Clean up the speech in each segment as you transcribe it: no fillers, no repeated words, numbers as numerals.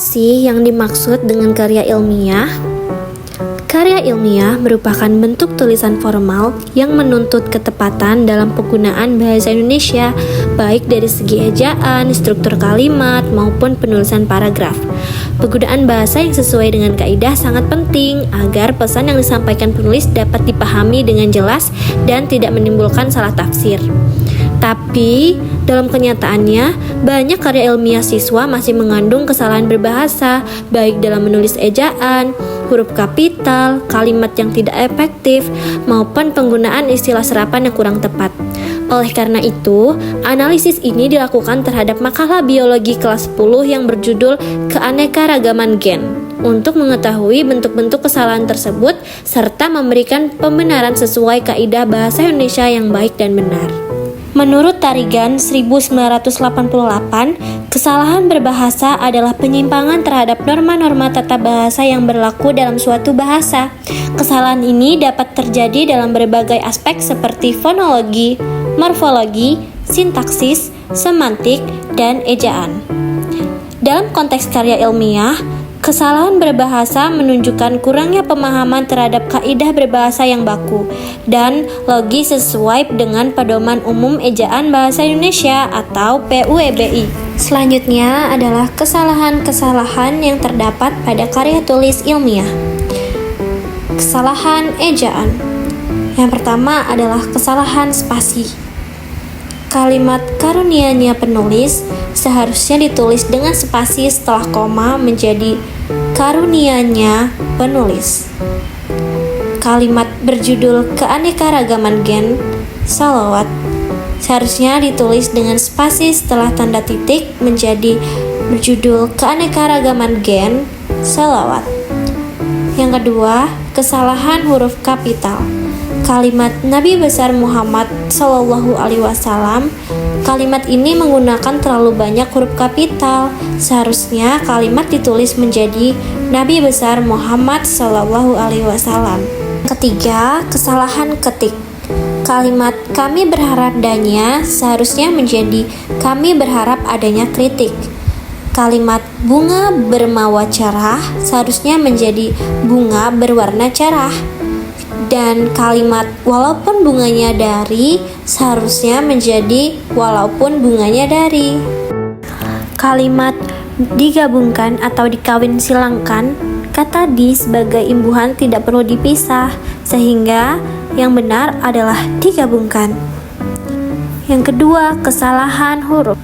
sih yang dimaksud dengan karya ilmiah? Karya ilmiah merupakan bentuk tulisan formal yang menuntut ketepatan dalam penggunaan bahasa Indonesia, baik dari segi ejaan, struktur kalimat, maupun penulisan paragraf. Penggunaan bahasa yang sesuai dengan kaidah sangat penting agar pesan yang disampaikan penulis dapat dipahami dengan jelas dan tidak menimbulkan salah tafsir. Tapi, dalam kenyataannya, banyak karya ilmiah siswa masih mengandung kesalahan berbahasa, baik dalam menulis ejaan, huruf kapital, kalimat yang tidak efektif, maupun penggunaan istilah serapan yang kurang tepat. Oleh karena itu, analisis ini dilakukan terhadap makalah biologi kelas 10 yang berjudul Keanekaragaman Gen, untuk mengetahui bentuk-bentuk kesalahan tersebut serta memberikan pembenaran sesuai kaidah bahasa Indonesia yang baik dan benar. Menurut Tarigan 1988, kesalahan berbahasa adalah penyimpangan terhadap norma-norma tata bahasa yang berlaku dalam suatu bahasa. Kesalahan ini dapat terjadi dalam berbagai aspek seperti fonologi, morfologi, sintaksis, semantik, dan ejaan. Dalam konteks karya ilmiah, kesalahan berbahasa menunjukkan kurangnya pemahaman terhadap kaidah berbahasa yang baku dan logis sesuai dengan Pedoman Umum Ejaan Bahasa Indonesia atau PUEBI. Selanjutnya adalah kesalahan-kesalahan yang terdapat pada karya tulis ilmiah. Kesalahan ejaan. Yang pertama adalah kesalahan spasi. Kalimat karunia-Nya penulis seharusnya ditulis dengan spasi setelah koma menjadi karunia-Nya penulis. Kalimat berjudul Keanekaragaman Gen, salawat, seharusnya ditulis dengan spasi setelah tanda titik menjadi berjudul Keanekaragaman Gen, salawat. Yang kedua, kesalahan huruf kapital. Kalimat Nabi besar Muhammad Sallallahu Alaihi Wasallam, kalimat ini menggunakan terlalu banyak huruf kapital. Seharusnya kalimat ditulis menjadi Nabi besar Muhammad Sallallahu Alaihi Wasallam. Ketiga, kesalahan ketik. Kalimat kami berharap adanya seharusnya menjadi kami berharap adanya kritik. Kalimat bunga bermawar cerah seharusnya menjadi bunga berwarna cerah. Dan kalimat walaupun bunganya dari seharusnya menjadi walaupun bunganya dari. Kalimat digabungkan atau dikawin silangkan, kata di sebagai imbuhan tidak perlu dipisah, sehingga yang benar adalah digabungkan. Yang kedua, kesalahan huruf.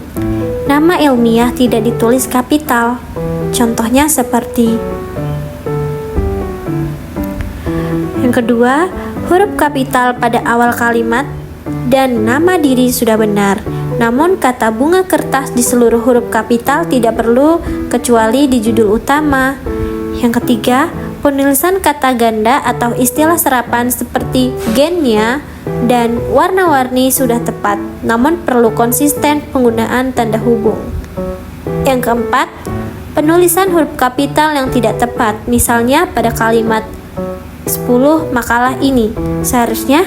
Nama ilmiah tidak ditulis kapital. Contohnya seperti yang kedua, huruf kapital pada awal kalimat dan nama diri sudah benar. Namun kata bunga kertas di seluruh huruf kapital tidak perlu kecuali di judul utama. Yang ketiga, penulisan kata ganda atau istilah serapan seperti gennya dan warna-warni sudah tepat, namun perlu konsisten penggunaan tanda hubung. Yang keempat, penulisan huruf kapital yang tidak tepat, misalnya pada kalimat 10 makalah ini seharusnya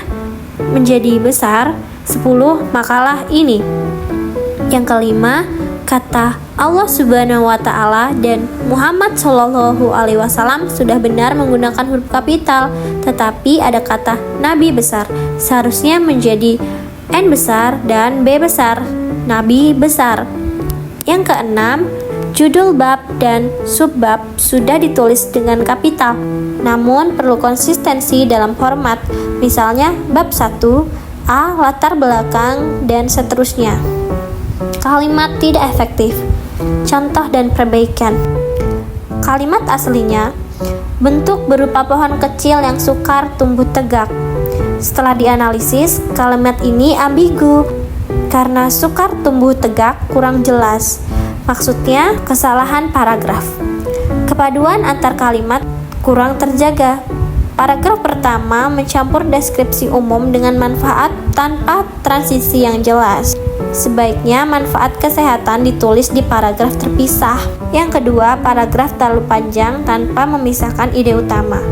menjadi besar 10 makalah ini. Yang kelima, kata Allah Subhanahu wa Ta'ala dan Muhammad Shallallahu Alaihi Wasallam sudah benar menggunakan huruf kapital, tetapi ada kata Nabi besar seharusnya menjadi N besar dan B besar, Nabi besar. Yang keenam, judul bab dan subbab sudah ditulis dengan kapital, namun perlu konsistensi dalam format, misalnya bab 1, A, latar belakang, dan seterusnya. Kalimat tidak efektif. Contoh dan perbaikan. Kalimat aslinya, bentuk berupa pohon kecil yang sukar tumbuh tegak. Setelah dianalisis, kalimat ini ambigu, karena sukar tumbuh tegak kurang jelas. Maksudnya kesalahan paragraf. Kepaduan antar kalimat kurang terjaga. Paragraf pertama mencampur deskripsi umum dengan manfaat tanpa transisi yang jelas. Sebaiknya manfaat kesehatan ditulis di paragraf terpisah. Yang kedua, paragraf terlalu panjang tanpa memisahkan ide utama.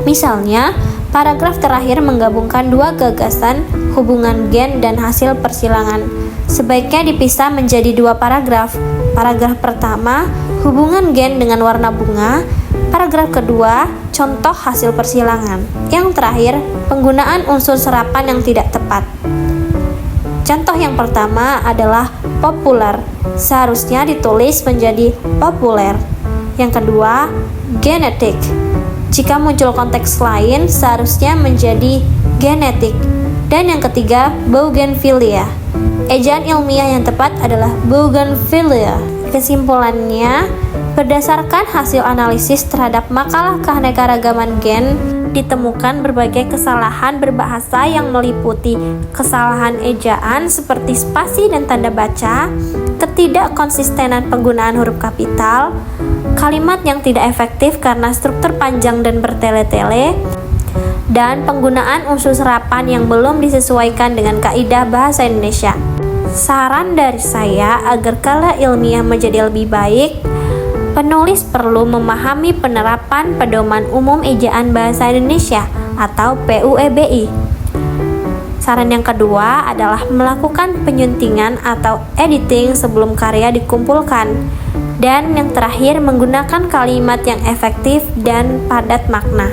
Misalnya, paragraf terakhir menggabungkan dua gagasan, hubungan gen dan hasil persilangan. Sebaiknya dipisah menjadi dua paragraf. Paragraf pertama, hubungan gen dengan warna bunga. Paragraf kedua, contoh hasil persilangan. Yang terakhir, penggunaan unsur serapan yang tidak tepat. Contoh yang pertama adalah populer. Seharusnya ditulis menjadi populer. Yang kedua, genetik. Jika muncul konteks lain, seharusnya menjadi genetik. Dan yang ketiga, bougainvillea. Ejaan ilmiah yang tepat adalah bougainvillea. Kesimpulannya, berdasarkan hasil analisis terhadap makalah keanekaragaman gen, ditemukan berbagai kesalahan berbahasa yang meliputi kesalahan ejaan seperti spasi dan tanda baca, ketidakkonsistenan penggunaan huruf kapital, kalimat yang tidak efektif karena struktur panjang dan bertele-tele, dan penggunaan unsur serapan yang belum disesuaikan dengan kaidah bahasa Indonesia. Saran dari saya agar karya ilmiah menjadi lebih baik, penulis perlu memahami penerapan Pedoman Umum Ejaan Bahasa Indonesia atau PUEBI. Saran yang kedua adalah melakukan penyuntingan atau editing sebelum karya dikumpulkan. Dan yang terakhir, menggunakan kalimat yang efektif dan padat makna.